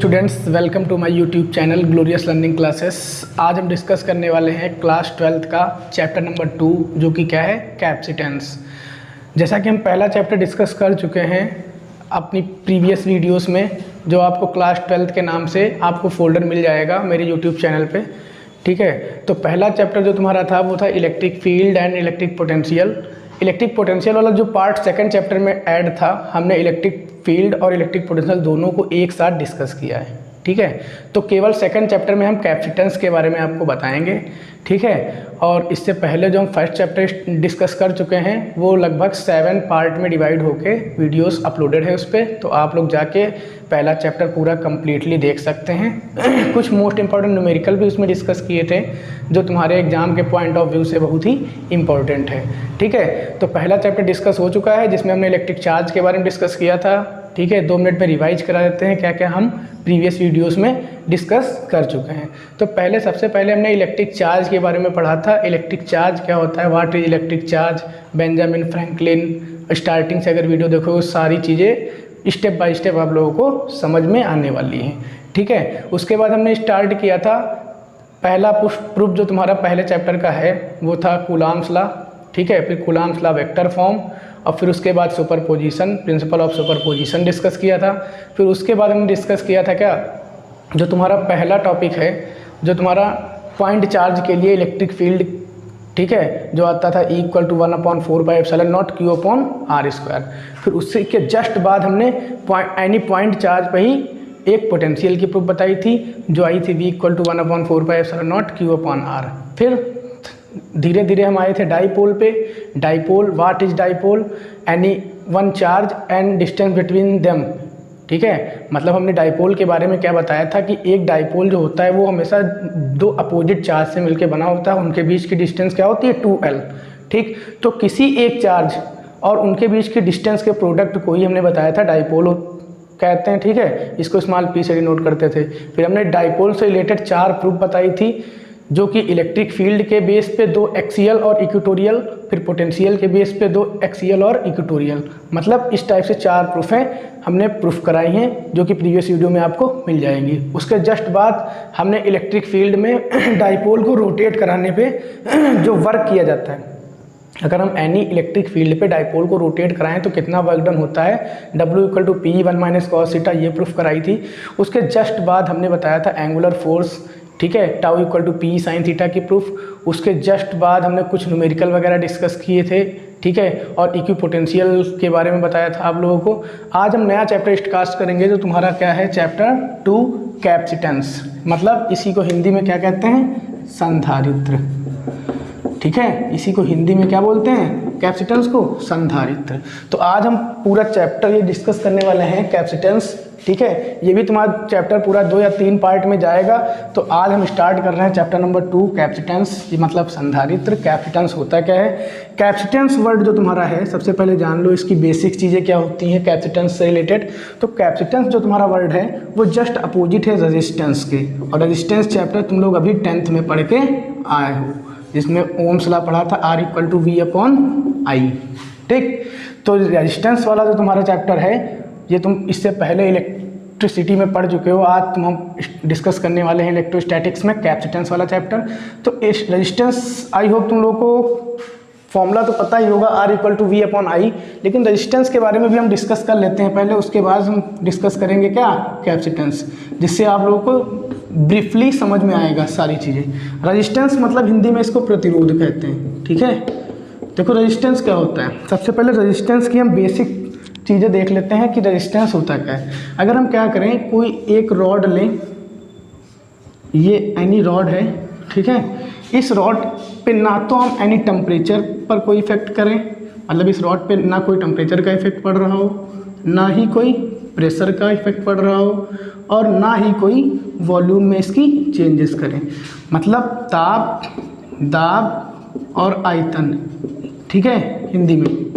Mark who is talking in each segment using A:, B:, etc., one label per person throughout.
A: Students, welcome to my YouTube channel glorious learning classes. आज हम discuss करने वाले हैं क्लास 12th का चैप्टर नंबर 2, जो कि क्या है, कैपेसिटेंस। जैसा कि हम पहला चैप्टर डिस्कस कर चुके हैं अपनी प्रीवियस वीडियोस में, जो आपको क्लास 12th के नाम से आपको फोल्डर मिल जाएगा मेरे यूट्यूब चैनल पे। ठीक है, तो पहला चैप्टर जो तुम्हारा था वो था electric field and electric potential. Electric potential वाला जो पार्ट सेकंड चैप्टर में ऐड था, हमने इलेक्ट्रिक फील्ड और इलेक्ट्रिक पोटेंशियल दोनों को एक साथ डिस्कस किया है। ठीक है, तो केवल सेकंड चैप्टर में हम कैपेसिटेंस के बारे में आपको बताएंगे। ठीक है, और इससे पहले जो हम फर्स्ट चैप्टर डिस्कस कर चुके हैं वो लगभग 7 पार्ट में डिवाइड होके वीडियोस अपलोडेड है उस पर, तो आप लोग जाके पहला चैप्टर पूरा कंप्लीटली देख सकते हैं। कुछ मोस्ट इंपॉर्टेंट न्यूमेरिकल भी उसमें डिस्कस किए थे जो तुम्हारे एग्जाम के पॉइंट ऑफ व्यू से बहुत ही इंपॉर्टेंट है। ठीक है, तो पहला चैप्टर डिस्कस हो चुका है जिसमें हमने इलेक्ट्रिक चार्ज के बारे में डिस्कस किया था। ठीक है, 2 मिनट में रिवाइज करा देते हैं क्या क्या हम प्रीवियस वीडियोस में डिस्कस कर चुके हैं। तो सबसे पहले हमने इलेक्ट्रिक चार्ज के बारे में पढ़ा था। इलेक्ट्रिक चार्ज क्या होता है, what is electric charge, Benjamin Franklin. Starting से अगर वीडियो देखो सारी चीज़ें स्टेप बाय स्टेप आप लोगों को समझ में आने वाली हैं। ठीक है, उसके बाद हमने स्टार्ट किया था पहला प्रूफ जो तुम्हारा पहले चैप्टर का है वो था कूलॉम्स लॉ। ठीक है, फिर कूलॉम्स लॉ वेक्टर फॉर्म, और फिर उसके बाद superposition, principle of superposition discuss किया था। फिर उसके बाद हमने डिस्कस किया था क्या, जो तुम्हारा पहला टॉपिक है जो तुम्हारा पॉइंट चार्ज के लिए इलेक्ट्रिक फील्ड, ठीक है, जो आता था = 1/4πε0 Q/r²। फिर उससे के जस्ट बाद हमने एनी पॉइंट चार्ज पे ही एक पोटेंशियल की प्रूफ बताई थी जो आई थी V = 1/4πε0 Q/r। फिर धीरे धीरे हम आए थे डाइपोल पे। Dipole, what is dipole, any one charge and distance between them. ठीक है, मतलब हमने डाइपोल के बारे में क्या बताया था कि एक डाइपोल जो होता है वो हमेशा 2 अपोजिट चार्ज से मिलकर बना होता है, उनके बीच की डिस्टेंस क्या होती है, 2l। ठीक, तो किसी एक चार्ज और उनके बीच की डिस्टेंस के प्रोडक्ट को ही हमने बताया था डाइपोल कहते हैं। ठीक है, इसको स्मॉल p से डिनोट करते थे। फिर हमने डाइपोल से रिलेटेड 4 प्रूफ बताई थी, जो कि इलेक्ट्रिक फील्ड के बेस पे 2 एक्सियल और इक्वेटोरियल, फिर पोटेंशियल के बेस पे 2 एक्सियल और इक्वेटोरियल। मतलब इस टाइप से 4 प्रूफें हमने प्रूफ कराई हैं जो कि प्रीवियस वीडियो में आपको मिल जाएंगी। उसके जस्ट बाद हमने इलेक्ट्रिक फील्ड में डाइपोल को रोटेट कराने पे जो वर्क किया जाता है, अगर हम एनी इलेक्ट्रिक फील्ड पे डाइपोल को रोटेट कराएं तो कितना वर्क डन होता है, W = P1 - cos θ, ये प्रूफ कराई थी। उसके जस्ट बाद हमने बताया था एंगुलर फोर्स, ठीक है, τ = P sin θ की प्रूफ। उसके जस्ट बाद हमने कुछ न्यूमेरिकल वगैरह डिस्कस किए थे। ठीक है, और इक्विपोटेंशियल के बारे में बताया था आप लोगों को। आज हम नया चैप्टर स्टार्ट करेंगे जो तुम्हारा क्या है, चैप्टर 2 कैपेसिटेंस। मतलब इसी को हिंदी में क्या कहते हैं, संधारित्र। ठीक है, इसी को हिंदी में क्या बोलते हैं, कैपेसिटेंस को संधारित्र। तो आज हम पूरा चैप्टर ये डिस्कस करने वाले हैं कैपेसिटेंस। ठीक है, ये भी तुम्हारा चैप्टर पूरा 2 या 3 पार्ट में जाएगा। तो आज हम स्टार्ट कर रहे हैं चैप्टर नंबर 2 कैपेसिटेंस, ये मतलब संधारित्र। कैपेसिटेंस होता क्या है, कैपेसिटेंस वर्ड जो तुम्हारा है, सबसे पहले जान लो इसकी बेसिक चीज़ें क्या होती हैं कैपेसिटेंस से रिलेटेड। तो कैपेसिटेंस जो तुम्हारा वर्ड है वो जस्ट अपोजिट है रेजिस्टेंस के, और रेजिस्टेंस चैप्टर तुम लोग अभी 10th में पढ़ के आए हो, जिसमें ओम्स लॉ पढ़ा था, R = V/I। ठीक, तो रेजिस्टेंस वाला जो तुम्हारा चैप्टर है ये तुम इससे पहले इलेक्ट्रिसिटी में पढ़ चुके हो। आज हम डिस्कस करने वाले हैं इलेक्ट्रोस्टैटिक्स में कैपेसिटेंस वाला चैप्टर। तो इस रेजिस्टेंस, आई होप तुम लोगों को फॉर्मूला तो पता ही होगा, R = V/I, लेकिन रेजिस्टेंस के बारे में भी हम डिस्कस कर लेते हैं पहले, उसके बाद हम डिस्कस करेंगे क्या, कैपेसिटेंस, जिससे आप लोगों को ब्रीफली समझ में आएगा सारी चीज़ें। रेजिस्टेंस मतलब हिंदी में इसको प्रतिरोध कहते हैं। ठीक है, देखो रेजिस्टेंस क्या होता है, सबसे पहले रेजिस्टेंस की हम बेसिक चीज़ें देख लेते हैं कि रेजिस्टेंस होता क्या है। अगर हम क्या करें, कोई एक रॉड लें, ये एनी रॉड है, ठीक है, इस रॉड पे ना तो हम एनी टेम्परेचर पर कोई इफेक्ट करें, मतलब इस रॉड पे ना कोई टेम्परेचर का इफेक्ट पड़ रहा हो, ना ही कोई प्रेशर का इफेक्ट पड़ रहा हो, और ना ही कोई वॉल्यूम में इसकी चेंजेस करें, मतलब ताप, दाब और आयतन। ठीक है, हिंदी में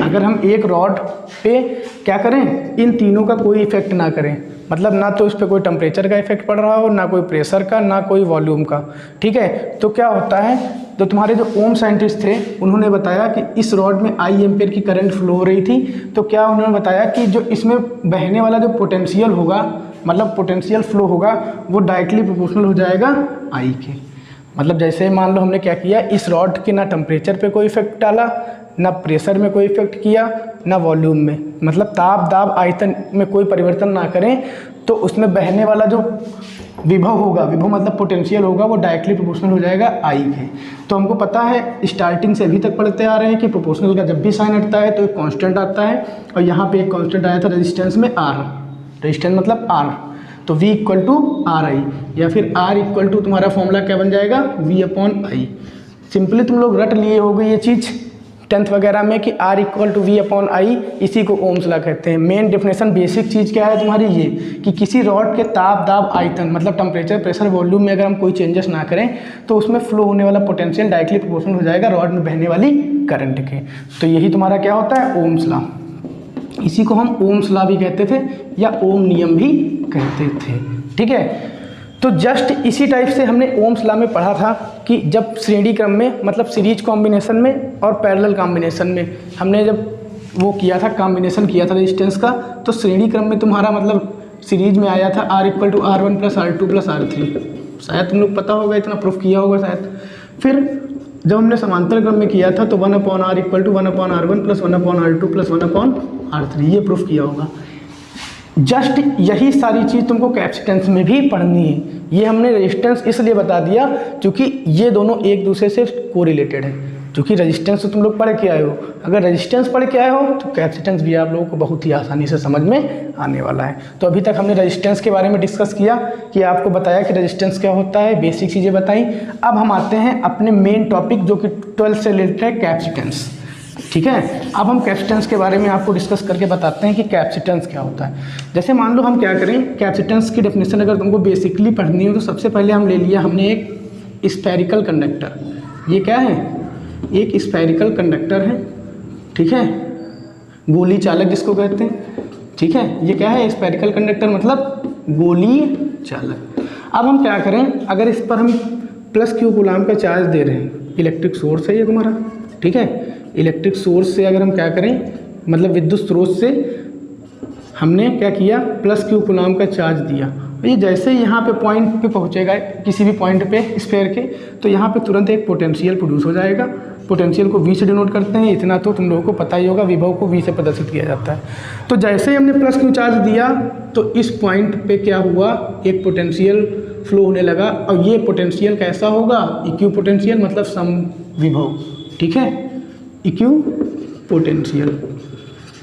A: अगर हम एक रॉड पे क्या करें, इन तीनों का कोई इफेक्ट ना करें, मतलब ना तो इस पर कोई टेम्परेचर का इफेक्ट पड़ रहा हो, ना कोई प्रेशर का, ना कोई वॉल्यूम का। ठीक है, तो क्या होता है, तो तुम्हारे जो ओम साइंटिस्ट थे उन्होंने बताया कि इस रॉड में I एम्पेयर की करंट फ्लो हो रही थी, तो क्या उन्होंने बताया कि जो इसमें बहने वाला जो पोटेंशियल होगा मतलब पोटेंशियल फ्लो होगा वो डायरेक्टली प्रोपोर्शनल हो जाएगा आई के। मतलब जैसे मान लो हमने क्या किया, इस रॉड के ना टेम्परेचर पे कोई इफेक्ट डाला, ना प्रेशर में कोई इफेक्ट किया, ना वॉल्यूम में, मतलब ताप दाब आयतन में कोई परिवर्तन ना करें, तो उसमें बहने वाला जो विभव होगा, विभव मतलब पोटेंशियल होगा, वो डायरेक्टली प्रोपोर्शनल हो जाएगा आई के। तो हमको पता है स्टार्टिंग से अभी तक पढ़ते आ रहे हैं कि प्रोपोर्शनल का जब भी साइन हटता है तो एक कांस्टेंट आता है, और यहाँ पे एक कांस्टेंट आया था रेजिस्टेंस में आर, रेजिस्टेंस मतलब आर, तो V equal to R I, या फिर R इक्वल टू तुम्हारा फॉर्मूला क्या बन जाएगा V अपॉन आई। सिंपली तुम लोग रट लिए होगे ये चीज़ 10th वगैरह में कि R equal to V upon I, इसी को ओम्स लॉ कहते हैं। मेन डेफिनेशन बेसिक चीज़ क्या है तुम्हारी ये कि किसी रॉड के ताप दाब आयतन मतलब टेम्परेचर प्रेशर वॉल्यूम में अगर हम कोई चेंजेस ना करें तो उसमें फ्लो होने वाला पोटेंशियल डायरेक्टली प्रोपोर्शनल हो जाएगा रॉड में बहने वाली करंट के। तो यही तुम्हारा क्या होता है ओम्स लॉ। इसी को हम ओम्स लॉ भी कहते थे या ओम नियम भी कहते थे, ठीक है। तो जस्ट इसी टाइप से हमने ओम्स लॉ में पढ़ा था कि जब श्रेणी क्रम में मतलब सीरीज कॉम्बिनेशन में और पैरेलल कॉम्बिनेशन में हमने जब वो किया था, कॉम्बिनेशन किया था रेजिस्टेंस का, तो श्रेणी क्रम में तुम्हारा मतलब सीरीज में आया था R equal to R1 plus R2 plus R3, शायद तुम लोग पता होगा, इतना प्रूफ किया होगा शायद। फिर जब हमने समांतर क्रम में किया था तो 1 upon R equal to 1 upon R1 plus 1 upon R2 plus 1 upon R3, ये प्रूफ किया होगा। जस्ट यही सारी चीज़ तुमको कैपेसिटेंस में भी पढ़नी है। ये हमने रेजिस्टेंस इसलिए बता दिया क्योंकि ये दोनों एक दूसरे से कोरिलेटेड है। क्योंकि रेजिस्टेंस तो तुम लोग पढ़ के आए हो, अगर रेजिस्टेंस पढ़ के आए हो तो कैपेसिटेंस भी आप लोगों को बहुत ही आसानी से समझ में आने वाला है। तो अभी तक हमने रेजिस्टेंस के बारे में डिस्कस किया कि आपको बताया कि रेजिस्टेंस क्या होता है, बेसिक चीज़ें बताई। अब हम आते हैं अपने मेन टॉपिक जो कि 12th से रिलेटेड है, कैपेसिटेंस, ठीक है। अब हम कैपेसिटेंस के बारे में आपको डिस्कस करके बताते हैं कि कैपेसिटेंस क्या होता है। जैसे मान लो हम क्या करें, कैपेसिटेंस की डेफिनेशन अगर तुमको बेसिकली पढ़नी हो तो सबसे पहले हम ले लिया हमने एक स्फेरिकल कंडक्टर। ये क्या है, एक स्फेरिकल कंडक्टर है, ठीक है, गोली चालक जिसको कहते हैं, ठीक है। ये क्या है, स्फेरिकल कंडक्टर मतलब गोली चालक। अब हम क्या करें, अगर इस पर हम प्लस क्यू कूलाम का चार्ज दे रहे हैं, इलेक्ट्रिक सोर्स है ये तुम्हारा, ठीक है। इलेक्ट्रिक सोर्स से अगर हम क्या करें, मतलब विद्युत स्रोत से हमने क्या किया, प्लस क्यू कूलाम का चार्ज दिया, ये जैसे ही यहाँ पे पॉइंट पे पहुँचेगा किसी भी पॉइंट पे स्फेयर के, तो यहाँ पे तुरंत एक पोटेंशियल प्रोड्यूस हो जाएगा। पोटेंशियल को V से डिनोट करते हैं, इतना तो तुम लोगों को पता ही होगा, विभव को V से प्रदर्शित किया जाता है। तो जैसे ही हमने प्लस क्यू चार्ज दिया तो इस पॉइंट पे क्या हुआ, एक पोटेंशियल फ्लो होने लगा, और ये पोटेंशियल कैसा होगा, इक्यू पोटेंशियल मतलब सम विभव, ठीक है। इक्यू पोटेंशियल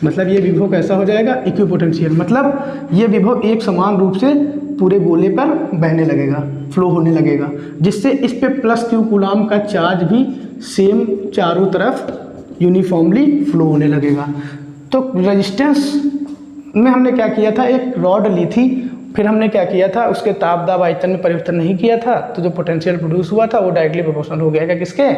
A: मतलब ये विभव कैसा हो जाएगा, इक्यू पोटेंशियल मतलब ये विभव एक समान रूप से पूरे गोले पर बहने लगेगा, फ्लो होने लगेगा, जिससे इस पे प्लस क्यू कूलाम का चार्ज भी सेम चारों तरफ यूनिफॉर्मली फ्लो होने लगेगा। तो रेजिस्टेंस में हमने क्या किया था, एक रॉड ली थी, फिर हमने क्या किया था, उसके ताप दाब आयतन में परिवर्तन नहीं किया था, तो जो पोटेंशियल प्रोड्यूस हुआ था वो डायरेक्टली प्रोपोर्शनल हो गया किसके,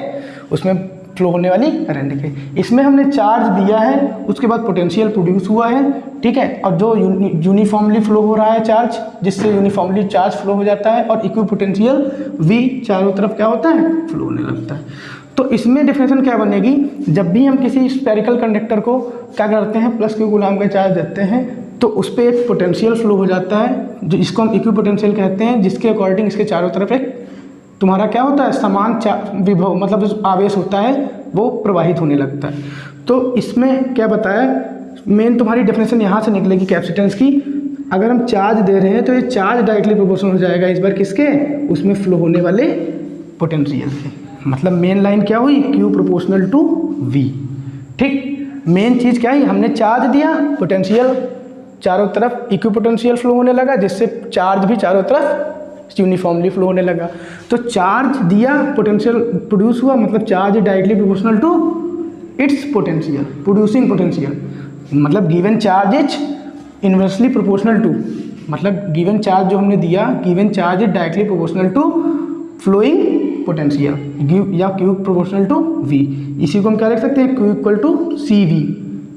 A: उसमें फ्लो होने वाली करंट के। इसमें हमने चार्ज दिया है, उसके बाद पोटेंशियल प्रोड्यूस हुआ है, ठीक है, और जो यूनिफॉर्मली फ्लो हो रहा है चार्ज, जिससे यूनिफॉर्मली चार्ज फ्लो हो जाता है, और इक्वी पोटेंशियल V चारों तरफ क्या होता है, फ्लो होने लगता है। तो इसमें डेफिनेशन क्या बनेगी, जब भी हम किसी स्फेरिकल कंडक्टर को क्या करते हैं, प्लस क्यू कूलाम का चार्ज देते हैं, तो उस पर एक पोटेंशियल फ्लो हो जाता है, जिसको हम इक्वी पोटेंशियल कहते हैं, जिसके अकॉर्डिंग इसके चारों तरफ एक तुम्हारा क्या होता है, समान विभव मतलब जो आवेश होता है वो प्रवाहित होने लगता है। तो इसमें क्या बताया, मेन तुम्हारी डेफिनेशन यहाँ से निकलेगी कैपेसिटेंस की, अगर हम चार्ज दे रहे हैं तो ये चार्ज डायरेक्टली प्रोपोर्शनल हो जाएगा इस बार किसके, उसमें फ्लो होने वाले पोटेंशियल के। मतलब मेन लाइन क्या हुई, Q प्रोपोर्शनल टू V, ठीक। मेन चीज़ क्या है, हमने चार्ज दिया, पोटेंशियल चारों तरफ इक्वी पोटेंशियल फ्लो होने लगा, जिससे चार्ज भी चारों तरफ यूनिफॉर्मली फ्लो होने लगा। तो चार्ज दिया, पोटेंशियल प्रोड्यूस हुआ, मतलब charge directly proportional to its potential, producing potential, मतलब given charge is inversely proportional to, मतलब गिवन चार्ज जो हमने दिया, given charge is directly proportional to flowing potential या Q प्रोपोर्शनल टू V। इसी को हम क्या लिख सकते हैं, Q इक्वल टू CV,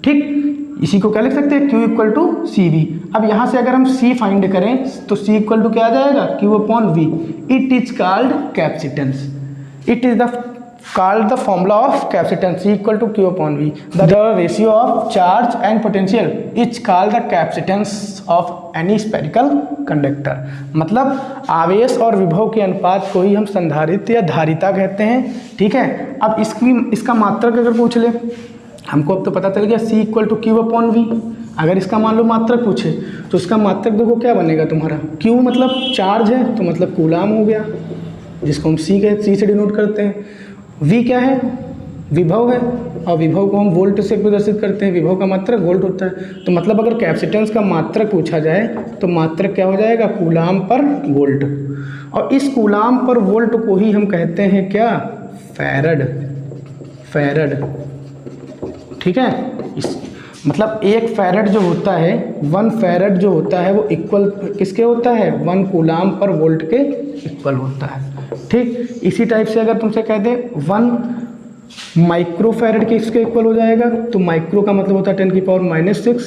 A: ठीक। इसी को क्या लिख सकते हैं, Q इक्वल टू CV। अब यहाँ से अगर हम C फाइंड करें तो C इक्वल टू क्या आ जाएगा, Q upon V। It is called capacitance, it is the called the formula of capacitance equal to Q upon V. The ratio of charge and potential is called the capacitance of any spherical conductor. मतलब आवेश और विभव के अनुपात को ही हम संधारित्र या धारिता कहते हैं। ठीक है, अब इसका मात्रक अगर पूछ ले, हमको अब तो पता चल गया C equal to Q upon V। अगर इसका मान लो मात्रक पूछे तो इसका मात्रक देखो क्या बनेगा तुम्हारा, Q मतलब चार्ज है तो मतलब कूलाम हो गया, जिसको हम C से डिनोट करते हैं। V क्या है, विभव है, और विभव को हम वोल्ट से प्रदर्शित करते हैं, विभव का मात्रक वोल्ट होता है। तो मतलब अगर कैपेसिटेंस का मात्रक पूछा जाए तो मात्रक क्या हो जाएगा, कूलाम पर वोल्ट। और इस कूलाम पर वोल्ट को ही हम कहते हैं क्या, फैरड। ठीक है, मतलब एक फैरड जो होता है, 1 फैरड जो होता है वो इक्वल किसके होता है, 1 कूलाम पर वोल्ट के इक्वल होता है। ठीक, इसी टाइप से अगर तुमसे कह दे 1 माइक्रो फैरड के इसके इक्वल हो जाएगा, तो माइक्रो का मतलब होता है 10⁻⁶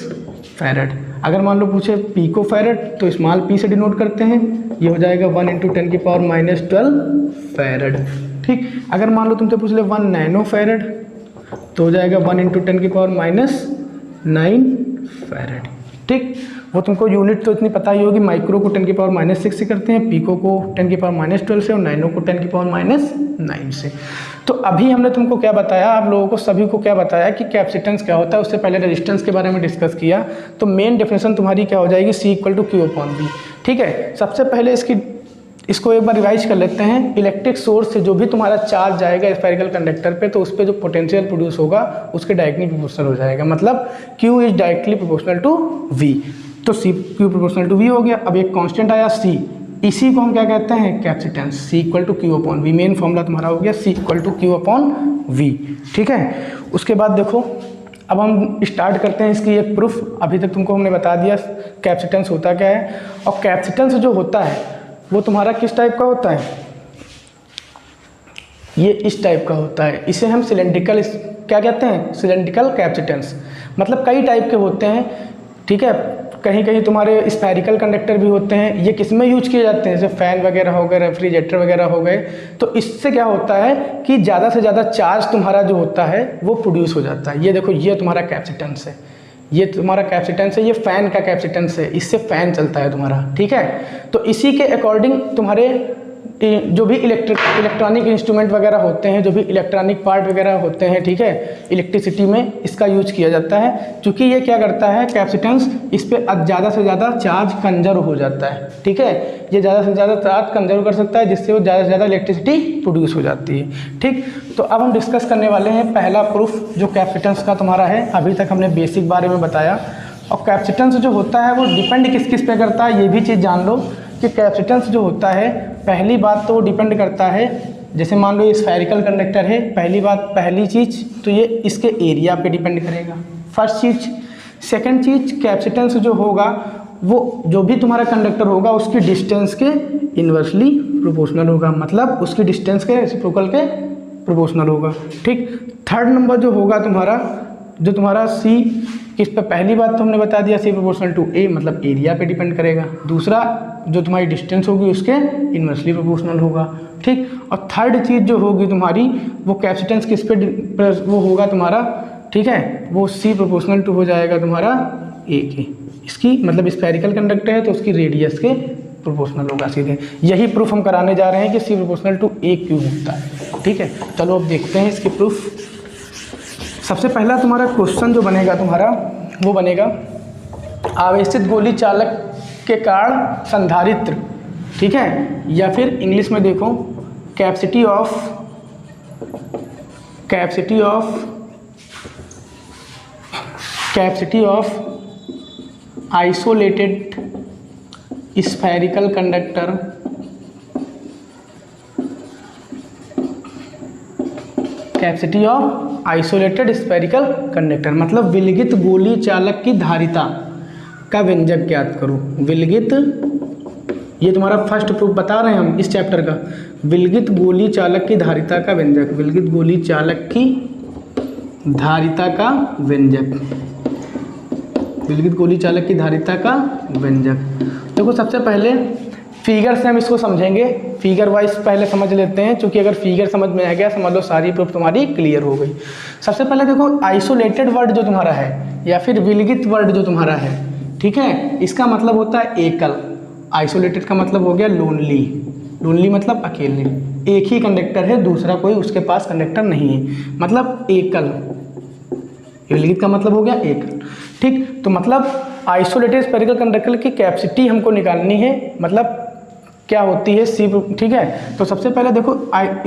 A: फैरड। अगर मान लो पूछे पीको फैरड तो स्मॉल पी से डिनोट करते हैं, ये हो जाएगा 1 × 10⁻12 फैरड। ठीक, अगर मान लो तुमसे पूछ ले 1 नैनो फैरड तो हो जाएगा 1 × 10⁻9 फैरड। ठीक, वो तुमको यूनिट तो इतनी पता ही होगी, माइक्रो को 10⁻6 से करते हैं, पीको को 10⁻12 से और नैनो को 10⁻9 से। तो अभी हमने तुमको क्या बताया, आप लोगों को सभी को क्या बताया कि कैपेसिटेंस क्या होता है, उससे पहले रेजिस्टेंस के बारे में डिस्कस किया। तो मेन डेफिनेशन तुम्हारी क्या हो जाएगी, C equal to Q upon V। ठीक है, सबसे पहले इसको एक बार रिवाइज कर लेते हैं। इलेक्ट्रिक सोर्स से जो भी तुम्हारा चार्ज जाएगा स्फेरिकल कंडक्टर पे, तो उस पर जो पोटेंशियल प्रोड्यूस होगा उसके डायरेक्टली प्रोपोर्शनल हो जाएगा, मतलब Q is directly proportional to V। तो Q प्रोपोर्शनल टू V हो गया। अब एक कांस्टेंट आया C, इसी को हम क्या कहते हैं, capacitance. C equal to Q upon V, main formula तुम्हारा हो गया C equal to Q upon V। ठीक है, उसके बाद देखो अब हम स्टार्ट करते हैं इसकी एक प्रूफ। अभी तक तुमको हमने बता दिया कैपेसिटेंस होता क्या है, और कैपेसिटेंस जो होता है वो तुम्हारा किस टाइप का होता है, ये इस टाइप का होता है। इसे हम सिलेंड्रिकल क्या कहते हैं, सिलेंड्रिकल कैपेसिटेंस। मतलब कई टाइप के होते हैं। ठीक है, कहीं कहीं तुम्हारे स्फेरिकल कंडक्टर भी होते हैं। ये किस में यूज किए जाते हैं, जैसे फैन वगैरह हो गए, रेफ्रिजरेटर वगैरह हो गए। तो इससे क्या होता है कि ज़्यादा से ज़्यादा चार्ज तुम्हारा जो होता है वो प्रोड्यूस हो जाता है। ये देखो, ये तुम्हारा कैपेसिटेंस है, ये तुम्हारा कैपेसिटेंस है, ये फ़ैन का कैपेसिटेंस है, इससे फ़ैन चलता है तुम्हारा। ठीक है, तो इसी के अकॉर्डिंग तुम्हारे जो भी इलेक्ट्रॉनिक इंस्ट्रूमेंट वगैरह होते हैं, जो भी इलेक्ट्रॉनिक पार्ट वगैरह होते हैं, ठीक है, इलेक्ट्रिसिटी में इसका यूज किया जाता है। क्योंकि ये क्या करता है, कैपेसिटेंस, इस पर ज़्यादा से ज़्यादा चार्ज कंजर्व हो जाता है। ठीक है, ये ज़्यादा से ज़्यादा चार्ज कंजर्व कर सकता है, जिससे वो ज़्यादा से ज़्यादा इलेक्ट्रिसिटी प्रोड्यूस हो जाती है। ठीक, तो अब हम डिस्कस करने वाले हैं पहला प्रूफ जो कैपेसिटेंस का तुम्हारा है। अभी तक हमने बेसिक बारे में बताया, और कैपेसिटेंस जो होता है वो डिपेंड किस किस पे करता है, ये भी चीज़ जान लो कि कैपेसिटेंस जो होता है, पहली बात तो वो डिपेंड करता है, जैसे मान लो ये स्फेरिकल कंडक्टर है, पहली चीज़ तो ये इसके एरिया पे डिपेंड करेगा, फर्स्ट चीज़। सेकंड चीज़, कैपेसिटेंस जो होगा वो जो भी तुम्हारा कंडक्टर होगा उसकी डिस्टेंस के इन्वर्सली प्रोपोर्शनल होगा, मतलब उसकी डिस्टेंस के रेसिप्रोकल के प्रोपोर्शनल होगा। ठीक, थर्ड नंबर जो होगा तुम्हारा C, किस पे, पहली बात तो हमने बता दिया C प्रोपोर्शनल टू A, मतलब एरिया पे डिपेंड करेगा। दूसरा, जो तुम्हारी डिस्टेंस होगी उसके इन्वर्सली प्रोपोर्शनल होगा। ठीक, और थर्ड चीज़ जो होगी तुम्हारी, वो कैपेसिटेंस किस पे वो होगा तुम्हारा, ठीक है, वो C प्रोपोर्शनल टू हो जाएगा तुम्हारा A के। इसकी मतलब स्फेरिकल कंडक्टर है तो उसकी रेडियस के प्रोपोर्शनल होगा सीधे। यही प्रूफ हम कराने जा रहे हैं कि C प्रोपोर्शनल टू A क्यों होता है। ठीक है, चलो अब देखते हैं इसकी प्रूफ। सबसे पहला तुम्हारा क्वेश्चन जो बनेगा तुम्हारा, वो बनेगा आवेशित गोली चालक के कारण संधारित्र, ठीक है, या फिर इंग्लिश में देखो capacity of isolated spherical conductor capacity of isolated spherical conductor, मतलब विलगित गोली चालक की धारिता का व्यंजक ज्ञात करो। विलगित, ये तुम्हारा फर्स्ट प्रूफ बता रहे हैं हम इस चैप्टर का, विलगित गोली चालक की धारिता का व्यंजक, विलगित गोली चालक की धारिता का व्यंजक, विलगित गोली चालक की धारिता का व्यंजक। देखो सबसे पहले फिगर से हम इसको समझेंगे, फिगर वाइज पहले समझ लेते हैं, क्योंकि अगर फिगर समझ में आ गया समझ लो सारी प्रूफ तुम्हारी क्लियर हो गई। सबसे पहले देखो आइसोलेटेड वर्ड जो तुम्हारा है या फिर विलगित वर्ड जो तुम्हारा है, ठीक है, इसका मतलब होता है एकल। आइसोलेटेड का मतलब हो गया लोनली, लोनली मतलब अकेले, एक ही कंडक्टर है, दूसरा कोई उसके पास कंडक्टर नहीं है, मतलब एकल। विलगित का मतलब हो गया एकल, ठीक। तो मतलब आइसोलेटेड स्फेरिकल कंडक्टर की कैपेसिटी हमको निकालनी है, मतलब क्या होती है सी, ठीक है। तो सबसे पहले देखो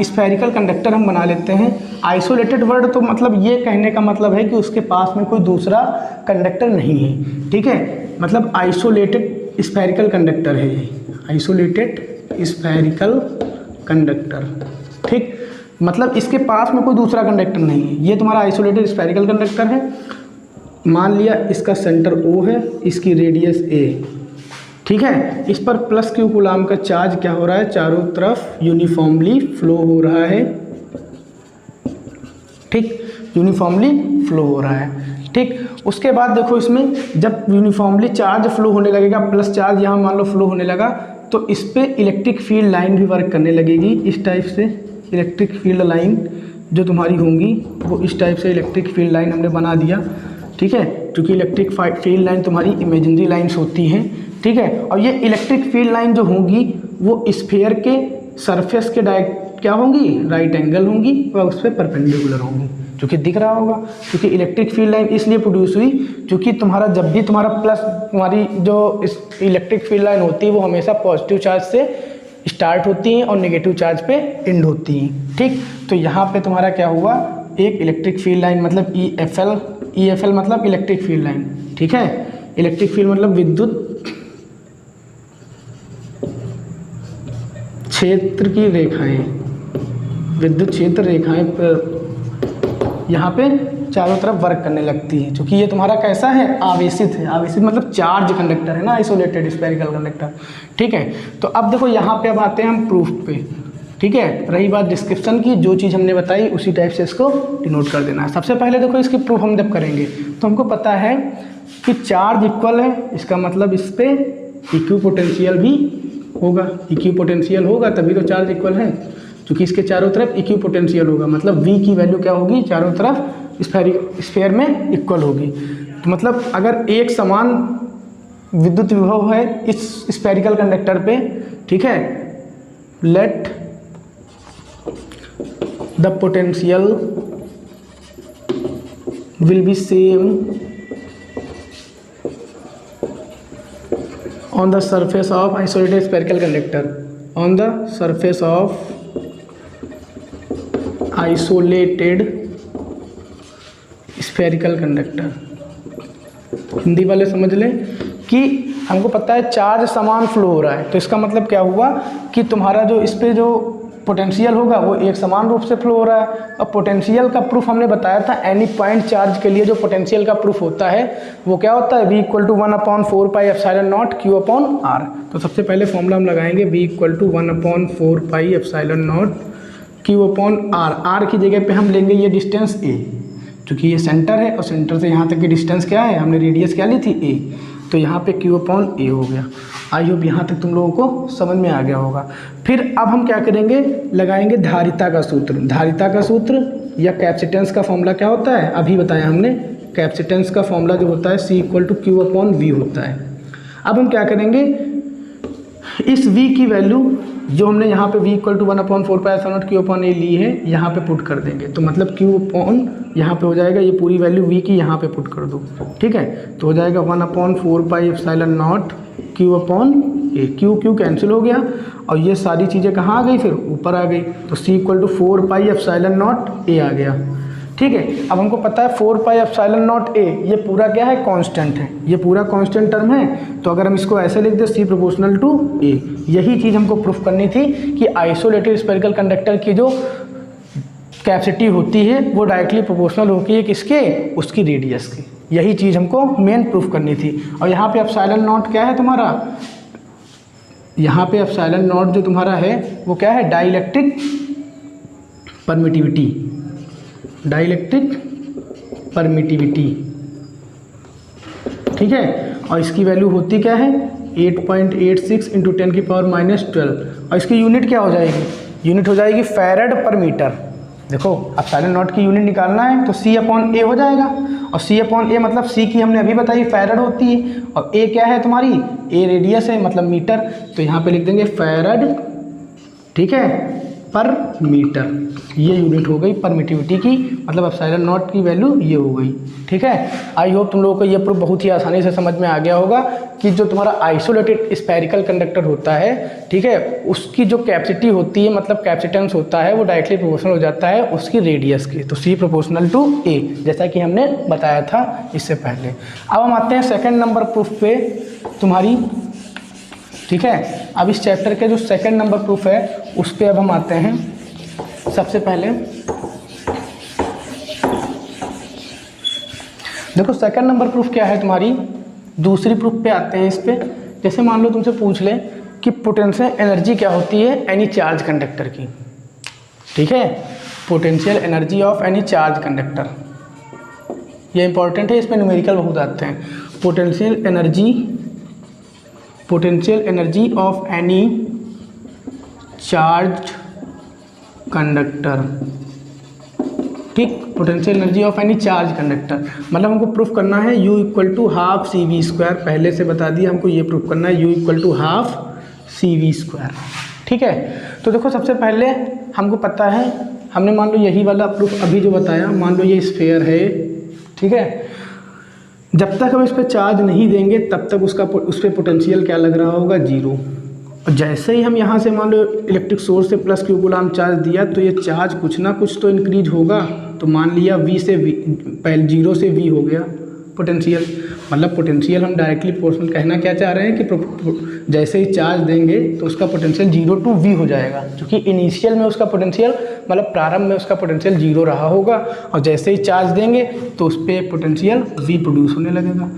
A: स्फेरिकल कंडक्टर हम बना लेते हैं। आइसोलेटेड वर्ड तो मतलब ये कहने का मतलब है कि उसके पास में कोई दूसरा कंडक्टर नहीं है, ठीक है, मतलब आइसोलेटेड स्फेरिकल कंडक्टर है ये, आइसोलेटेड स्फेरिकल कंडक्टर, ठीक, मतलब इसके पास में कोई दूसरा कंडक्टर नहीं है, ये तुम्हारा आइसोलेटेड स्फेरिकल कंडक्टर है। मान लिया इसका सेंटर O है, इसकी रेडियस A, ठीक है, इस पर प्लस क्यू कूलाम का चार्ज क्या हो रहा है, चारों तरफ यूनिफॉर्मली फ्लो हो रहा है, ठीक, यूनिफॉर्मली फ्लो हो रहा है, ठीक। उसके बाद देखो इसमें जब यूनिफॉर्मली चार्ज फ्लो होने लगेगा, प्लस चार्ज यहाँ मान लो फ्लो होने लगा, तो इस पर इलेक्ट्रिक फील्ड लाइन भी वर्क करने लगेगी इस टाइप से। इलेक्ट्रिक फील्ड लाइन जो तुम्हारी होंगी वो इस टाइप से इलेक्ट्रिक फील्ड लाइन हमने बना दिया, ठीक है, क्योंकि इलेक्ट्रिक फील्ड लाइन तुम्हारी इमेजिनरी लाइंस होती हैं, ठीक है। और ये इलेक्ट्रिक फील्ड लाइन जो होंगी वो स्फीयर के सरफेस के क्या होंगी, राइट एंगल होंगी और उस पर परपेंडिकुलर होंगी, जो कि दिख रहा होगा। क्योंकि इलेक्ट्रिक फील्ड लाइन इसलिए प्रोड्यूस हुई क्योंकि तुम्हारा जब भी तुम्हारा प्लस, तुम्हारी जो इलेक्ट्रिक फील्ड लाइन होती है वो हमेशा पॉजिटिव चार्ज से स्टार्ट होती हैं और नेगेटिव चार्ज पे एंड होती हैं, ठीक। तो यहाँ पे तुम्हारा क्या हुआ, एक इलेक्ट्रिक फील्ड लाइन मतलब EFL मतलब इलेक्ट्रिक फील्ड लाइन, ठीक है, इलेक्ट्रिक फील्ड मतलब विद्युत क्षेत्र की रेखाएं, विद्युत क्षेत्र रेखाएं यहाँ पे चारों तरफ वर्क करने लगती है, क्योंकि ये तुम्हारा कैसा है, आवेशित है। आवेशित मतलब चार्ज कंडक्टर है ना, आइसोलेटेड स्फेरिकल कंडक्टर, ठीक है। तो अब देखो यहाँ पे अब आते हैं हम प्रूफ पे, ठीक है। रही बात डिस्क्रिप्शन की, जो चीज़ हमने बताई उसी टाइप से इसको डिनोट कर देना है। सबसे पहले देखो इसकी प्रूफ हम जब करेंगे तो हमको पता है कि चार्ज इक्वल है, इसका मतलब इस पर इक्वी पोटेंशियल भी होगा, इक्वी पोटेंशियल होगा तभी तो चार्ज इक्वल है, क्योंकि इसके चारों तरफ इक्वी पोटेंशियल होगा, मतलब V की वैल्यू क्या होगी, चारों तरफ स्फेयर में इक्वल होगी। तो मतलब अगर एक समान विद्युत विभव है इस स्फेरिकल कंडक्टर पे, ठीक है, let the potential will be same on the surface of isolated spherical conductor, on the surface of isolated spherical conductor। Hindi वाले समझ लें कि हमको पता है चार्ज समान फ्लो हो रहा है, तो इसका मतलब क्या हुआ कि तुम्हारा जो इस पे जो पोटेंशियल होगा वो एक समान रूप से फ्लो हो रहा है। और पोटेंशियल का प्रूफ हमने बताया था, एनी पॉइंट चार्ज के लिए जो पोटेंशियल का प्रूफ होता है वो क्या होता है, V = 1/4πε0 Q/R। तो सबसे पहले फॉर्मूला हम लगाएंगे V = 1/4πε0 Q/R। R की जगह पे हम लेंगे ये डिस्टेंस A, क्योंकि ये सेंटर है और सेंटर से यहाँ तक की डिस्टेंस क्या है, हमने रेडियस क्या ली थी A, तो यहाँ पे Q/A हो गया। आई होप यहाँ तक तुम लोगों को समझ में आ गया होगा। फिर अब हम क्या करेंगे, लगाएंगे धारिता का सूत्र। धारिता का सूत्र या कैपेसिटेंस का फॉर्मूला क्या होता है, अभी बताया हमने, कैपेसिटेंस का फॉर्मूला जो होता है C = Q/V होता है। अब हम क्या करेंगे, इस V की वैल्यू जो हमने यहाँ पे V = 1/4πε0 Q/A ली है यहाँ पे पुट कर देंगे, तो मतलब Q/ यहाँ पे हो जाएगा, ये पूरी वैल्यू V की यहाँ पे पुट कर दो, ठीक है, तो हो जाएगा 1/4πε0 Q/A। Q कैंसिल हो गया और ये सारी चीज़ें कहाँ आ गई, फिर ऊपर आ गई, तो C = 4πε0A आ गया, ठीक है। अब हमको पता है 4πε0A ये पूरा क्या है, कांस्टेंट है, ये पूरा कांस्टेंट टर्म है, तो अगर हम इसको ऐसे लिख दें C ∝ A, यही चीज़ हमको प्रूफ करनी थी कि आइसोलेटेड स्फेरिकल कंडक्टर की जो कैपेसिटी होती है वो डायरेक्टली प्रोपोर्शनल होती है किसके, उसकी रेडियस की। यही चीज़ हमको मेन प्रूफ करनी थी। और यहाँ पे ε0 क्या है तुम्हारा, यहाँ पे ε0 जो तुम्हारा है वो क्या है, डाइलेक्ट्रिक परमिटिविटी, डाइलेक्ट्रिक परमिटिविटी, ठीक है। और इसकी वैल्यू होती क्या है, 8.86 इंटू 10⁻⁻12 और इसकी यूनिट क्या हो जाएगी, यूनिट हो जाएगी फैरड पर मीटर। देखो अब साइलेंट नॉट की यूनिट निकालना है तो C/A हो जाएगा, और C/A मतलब C की हमने अभी बताई फैरड होती है, और A क्या है तुम्हारी, A रेडियस है मतलब मीटर, तो यहाँ पे लिख देंगे फैरड, ठीक है, पर मीटर। ये यूनिट हो गई परमिटिविटी की, मतलब अब साइलेंट नॉट की वैल्यू ये हो गई, ठीक है। आई होप तुम लोगों को ये प्रूफ बहुत ही आसानी से समझ में आ गया होगा कि जो तुम्हारा आइसोलेटेड स्फेरिकल कंडक्टर होता है, ठीक है, उसकी जो कैपेसिटी होती है मतलब कैपेसिटेंस होता है वो डायरेक्टली प्रोपोर्शनल हो जाता है उसकी रेडियस की, तो C प्रोपोर्शनल टू A, जैसा कि हमने बताया था इससे पहले। अब हम आते हैं सेकेंड नंबर प्रूफ पे तुम्हारी, ठीक है। अब इस चैप्टर के जो सेकेंड नंबर प्रूफ है उस पर अब हम आते हैं। सबसे पहले देखो सेकंड नंबर प्रूफ क्या है तुम्हारी, दूसरी प्रूफ पे आते हैं इस पे। जैसे मान लो तुमसे पूछ ले कि पोटेंशियल एनर्जी क्या होती है एनी चार्ज कंडक्टर की, ठीक है, potential energy of any charge conductor, ये इंपॉर्टेंट है, इस पे न्यूमेरिकल बहुत आते हैं। Potential energy of any charge conductor, ठीक, potential energy of any charge conductor मतलब हमको प्रूफ करना है U = ½ CV², पहले से बता दिया हमको ये प्रूफ करना है U = ½ CV², ठीक है। तो देखो सबसे पहले हमको पता है, हमने मान लो यही वाला प्रूफ अभी जो बताया, मान लो ये स्फीयर है, ठीक है, जब तक हम इस पर चार्ज नहीं देंगे तब तक उस पर पोटेंशियल क्या लग रहा होगा, 0। और जैसे ही हम यहाँ से मान लो इलेक्ट्रिक सोर्स से प्लस Q गुलाम चार्ज दिया तो ये चार्ज कुछ ना कुछ तो इंक्रीज होगा, तो मान लिया V से V, पहले 0 से V हो गया पोटेंशियल, मतलब पोटेंशियल हम डायरेक्टली प्रोपोर्शनल, कहना क्या चाह रहे हैं कि जैसे ही चार्ज देंगे तो उसका पोटेंशियल 0 to V हो जाएगा, क्योंकि इनिशियल में उसका पोटेंशियल मतलब प्रारंभ में उसका पोटेंशियल 0 रहा होगा, और जैसे ही चार्ज देंगे तो उस पर पोटेंशियल V प्रोड्यूस होने लगेगा,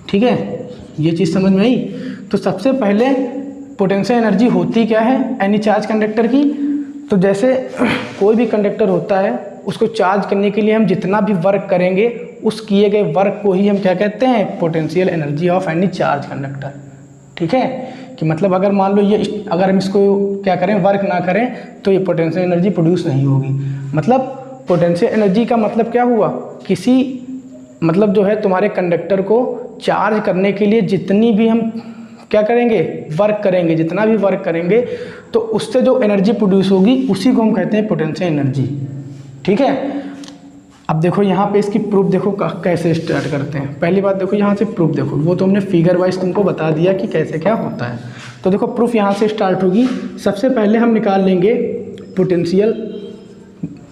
A: ठीक है। ये चीज़ समझ में आई। तो सबसे पहले पोटेंशियल एनर्जी होती क्या है एनी चार्ज कंडक्टर की, तो जैसे कोई भी कंडक्टर होता है उसको चार्ज करने के लिए हम जितना भी वर्क करेंगे उस किए गए वर्क को ही हम क्या कहते हैं, potential energy of any charge conductor, ठीक है। कि मतलब अगर मान लो ये, अगर हम इसको क्या करें, वर्क ना करें तो ये पोटेंशियल एनर्जी प्रोड्यूस नहीं होगी। मतलब पोटेंशियल एनर्जी का मतलब क्या हुआ, किसी मतलब जो है तुम्हारे कंडक्टर को चार्ज करने के लिए जितनी भी हम क्या करेंगे, वर्क करेंगे, जितना भी वर्क करेंगे तो उससे जो एनर्जी प्रोड्यूस होगी उसी को हम कहते हैं पोटेंशियल एनर्जी, ठीक है। अब देखो यहाँ पे इसकी प्रूफ देखो कैसे स्टार्ट करते हैं। पहली बात देखो यहाँ से प्रूफ देखो, वो तो हमने फिगर वाइज तुमको बता दिया कि कैसे क्या होता है। तो देखो प्रूफ यहाँ से स्टार्ट होगी। सबसे पहले हम निकाल लेंगे पोटेंशियल,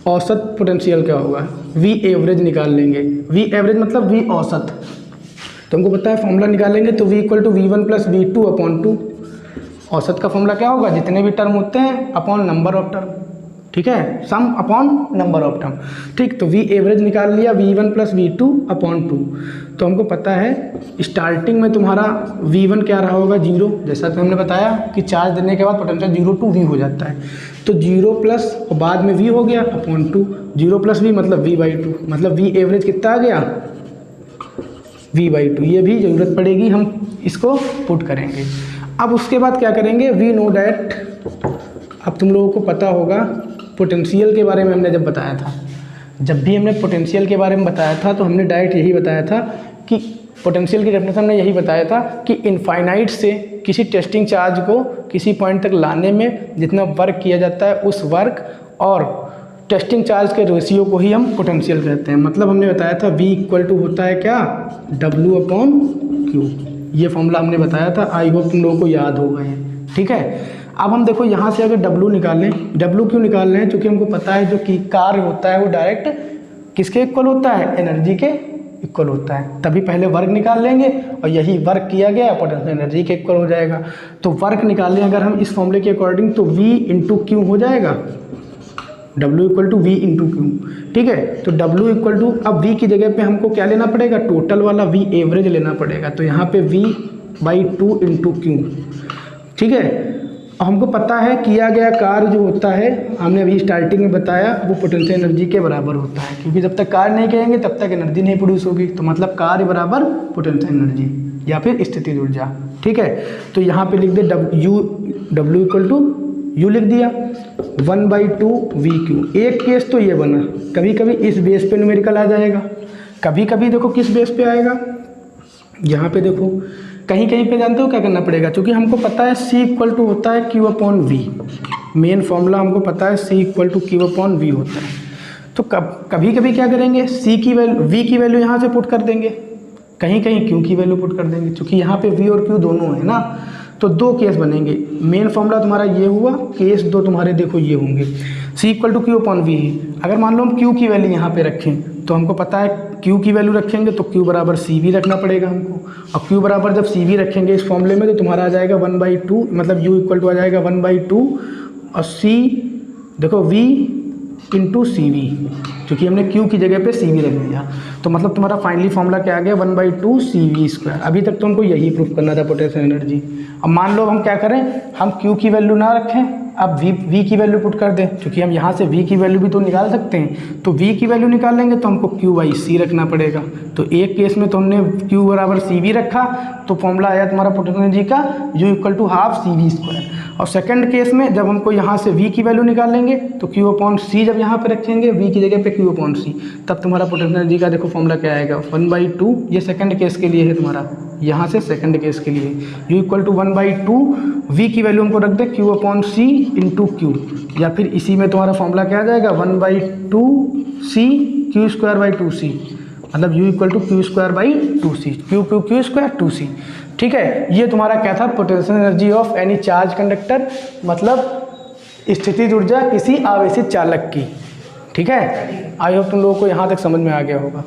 A: औसत पोटेंशियल क्या होगा, V एवरेज निकाल लेंगे। V एवरेज मतलब V औसत, तो हमको पता है फॉर्मूला निकालेंगे तो V = V1 + V2/2। औसत का फॉर्मूला क्या होगा, जितने भी टर्म होते हैं अपॉन नंबर ऑफ टर्म, ठीक है, सम अपॉन नंबर ऑफ टर्म, ठीक। तो V एवरेज निकाल लिया, V1 + V2/2। तो हमको पता है स्टार्टिंग में तुम्हारा V1 क्या रहा होगा, 0, जैसा कि हमने बताया कि चार्ज देने के बाद पोटेंशियल 0 to V हो जाता है, तो 0 प्लस और बाद में V हो गया /2, 0 + V मतलब V/2, मतलब V एवरेज कितना आ गया, V/2। ये भी ज़रूरत पड़ेगी, हम इसको पुट करेंगे। अब उसके बाद क्या करेंगे, वी नो डैट, अब तुम लोगों को पता होगा पोटेंशियल के बारे में हमने जब बताया था, जब भी हमने पोटेंशियल के बारे में बताया था तो हमने डायरेक्ट यही बताया था कि पोटेंशियल की डेफिनेशन हमने यही बताया था कि इनफाइनाइट से किसी टेस्टिंग चार्ज को किसी पॉइंट तक लाने में जितना वर्क किया जाता है उस वर्क और टेस्टिंग चार्ज के रेशियो को ही हम पोटेंशियल कहते हैं। मतलब हमने बताया था V = होता है क्या, W/Q, ये फॉर्मूला हमने बताया था। आई होप तुम लोगों को याद हो गए हैं, ठीक है। अब हम देखो यहाँ से अगर W निकालें, W क्यों निकाल रहे हैं, क्योंकि हमको पता है जो कि कार्य होता है वो डायरेक्ट किसके इक्वल होता है, एनर्जी के इक्वल होता है, तभी पहले वर्क निकाल लेंगे और यही वर्क किया गया पोटेंशियल एनर्जी के इक्वल हो जाएगा। तो वर्क निकाल लें अगर हम इस फॉर्मूले के अकॉर्डिंग तो V × Q हो जाएगा, W = V × Q, ठीक है। तो W = अब V की जगह पे हमको क्या लेना पड़ेगा, टोटल वाला V एवरेज लेना पड़ेगा, तो यहाँ पे V/2 × Q, ठीक है। हमको पता है किया गया कार्य जो होता है, हमने अभी स्टार्टिंग में बताया, वो पोटेंशियल एनर्जी के बराबर होता है, क्योंकि जब तक कार्य नहीं करेंगे तब तक एनर्जी नहीं प्रोड्यूस होगी, तो मतलब कार्य बराबर पोटेंशियल एनर्जी, या फिर स्थितिज ऊर्जा। ठीक है, तो यहाँ पे लिख दे W इक्वल टू U लिख दिया 1/2 VQ। एक केस तो ये बना, कभी कभी इस बेस पे न्यूमेरिकल आ जाएगा, कभी कभी देखो किस बेस पे आएगा, यहाँ पे देखो कहीं कहीं पे जानते हो क्या करना पड़ेगा, क्योंकि हमको पता है C इक्वल टू होता है Q/V, मेन फॉर्मूला हमको पता है C इक्वल टू Q/V होता है। तो कभी कभी क्या करेंगे, V की वैल्यू यहाँ से पुट कर देंगे, कहीं कहीं Q की वैल्यू पुट कर देंगे, क्योंकि यहाँ पे V और Q दोनों है ना। तो दो केस बनेंगे, मेन फॉर्मूला तुम्हारा ये हुआ, केस दो तुम्हारे देखो ये होंगे। C इक्वल टू Q/V है, अगर मान लो हम Q की वैल्यू यहाँ पे रखें तो हमको पता है Q की वैल्यू रखेंगे तो Q बराबर CV रखना पड़ेगा हमको, और Q बराबर जब CV रखेंगे इस फॉर्मूले में तो तुम्हारा आ जाएगा 1/2, मतलब U इक्वल टू आ जाएगा 1/2 और C देखो V इंटू CV, क्योंकि हमने Q की जगह पे CV रख दिया, तो मतलब तुम्हारा फाइनली फॉर्मूला क्या आ गया 1/2 CV²। अभी तक तो हमको यही प्रूफ करना था पोटेंशियल एनर्जी। अब मान लो हम क्या करें, हम Q की वैल्यू ना रखें, अब V की वैल्यू पुट कर दें, क्योंकि हम यहाँ से V की वैल्यू भी तो निकाल सकते हैं, तो V की वैल्यू निकालेंगे तो हमको Q/C रखना पड़ेगा। तो एक केस में तो हमने Q बराबर CV रखा, तो फॉर्मूला आया तुम्हारा पोटेंशियल एनर्जी का U equal to half CV²। और सेकंड केस में जब हमको यहाँ से V की वैल्यू निकालेंगे तो Q/C जब यहाँ पे रखेंगे V की जगह पे Q/C, तब तुम्हारा पोटेंशियल एनर्जी का देखो फॉर्मूला क्या आएगा 1/2। ये सेकंड केस के लिए है तुम्हारा, यहाँ से सेकंड केस के लिए U इक्वल टू 1/2, V की वैल्यू हमको रख दे Q/C इंटू Q, या फिर इसी में तुम्हारा फॉर्मूला क्या आ जाएगा 1/2C Q²/2C, मतलब U equal to Q²/2C, Q²/2C। ठीक है, ये तुम्हारा क्या था, potential energy of any charge conductor, मतलब स्थितिज ऊर्जा किसी आवेशित चालक की। ठीक है, आई होप तुम लोगों को यहाँ तक समझ में आ गया होगा।